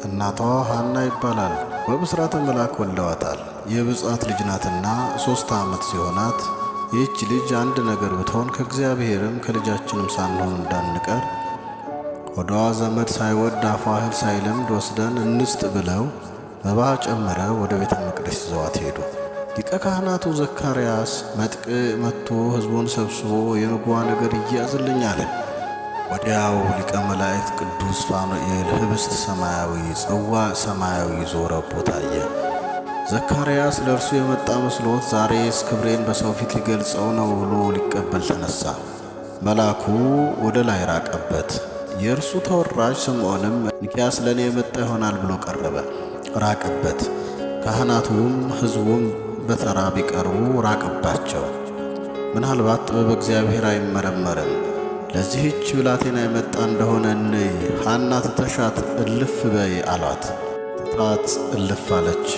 እናቷ ሐና ይባላል። በብስራተ መልአክ ወልደዋታል። የብጻት ልጅ ናትና 3 ዓመት ሲሆናት ይህች ልጅ አንድ ነገር ብትሆን ከእግዚአብሔርም ከልጃችንም ሳንሆን እንዳንቀር ሆዷ ዘመድ ሳይወድ አፏ እህል ሳይለምድ ወስደን እንስጥ ብለው መባ ጨምረ ወደ ቤተ መቅደስ ይዘዋት ሄዱ። ሊቀ ካህናቱ ዘካርያስ መጥቅ መጥቶ ሕዝቡን ሰብስቦ የምግቧ ነገር ይያዝልኝ አለ። ወዲያው ሊቀ መላእክት ቅዱስ ፋኑኤል ህብስት ሰማያዊ ጽዋ ሰማያዊ ይዞ ረቦ ታየ። ዘካርያስ ለእርሱ የመጣ መስሎት ዛሬስ ክብሬን በሰው ፊት ሊገልጸው ነው ብሎ ሊቀበል ተነሳ። መልአኩ ወደ ላይ ራቀበት። የእርሱ ተወራጅ ስምዖንም እንኪያስ ለእኔ የመጣ ይሆናል ብሎ ቀረበ፣ ራቀበት። ካህናቱም ሕዝቡም በተራ ቢቀርቡ ራቀባቸው። ምናልባት ጥበብ እግዚአብሔር አይመረመርም፣ ለዚህች ብላቴና የመጣ እንደሆነ እንይ፣ ሐና ትተሻት እልፍ በይ አሏት። ትታት እልፍ አለች።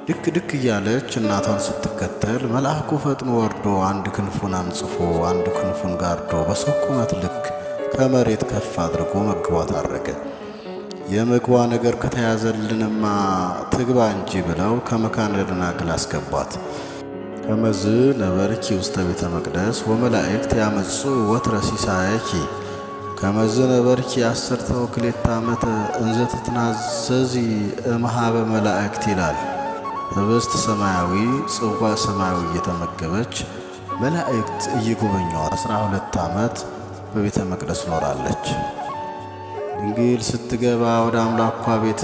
ድክ ድክ እያለች እናቷን ስትከተል መልአኩ ፈጥኖ ወርዶ አንድ ክንፉን አንጽፎ አንድ ክንፉን ጋርዶ በሰው ቁመት ልክ ከመሬት ከፍ አድርጎ መግቧት አረገ። የምግቧ ነገር ከተያዘልንማ ትግባ እንጂ ብለው ከመካነ ደናግል አስገቧት። ከመዝ ነበርኪ ውስተ ቤተ መቅደስ ወመላእክት ያመጹ ወትረ ሲሳየኪ ከመዝ ነበርኪ 12 ዓመተ እንዘ ትትናዘዚ እምኀበ መላእክት ይላል። ህብስት ሰማያዊ ጽዋ ሰማያዊ እየተመገበች መላእክት እየጎበኟት 12 ዓመት በቤተ መቅደስ ኖራለች። ድንግል ስትገባ ወደ አምላኳ ቤት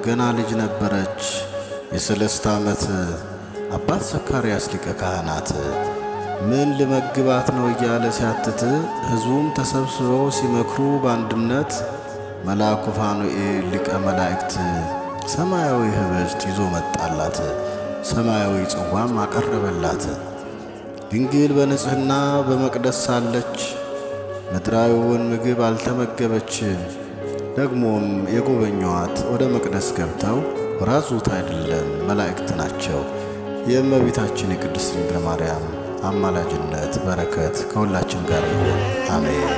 ገና ልጅ ነበረች። የ3 ዓመት አባት ዘካርያስ ሊቀ ካህናት ምን ልመግባት ነው እያለ ሲያትት ሕዝቡም ተሰብስበው ሲመክሩ በአንድነት መልአኩ ፋኑኤል ሊቀ መላእክት ሰማያዊ ህብስት ይዞ መጣላት፣ ሰማያዊ ጽዋም አቀረበላት። ድንግል በንጽሕና በመቅደስ ሳለች ምድራዊውን ምግብ አልተመገበች። ደግሞም የጎበኟት ወደ መቅደስ ገብተው ራዙት አይደለም መላእክት ናቸው። የእመቤታችን የቅድስት ድንግል ማርያም አማላጅነት በረከት ከሁላችን ጋር ይሁን፣ አሜን።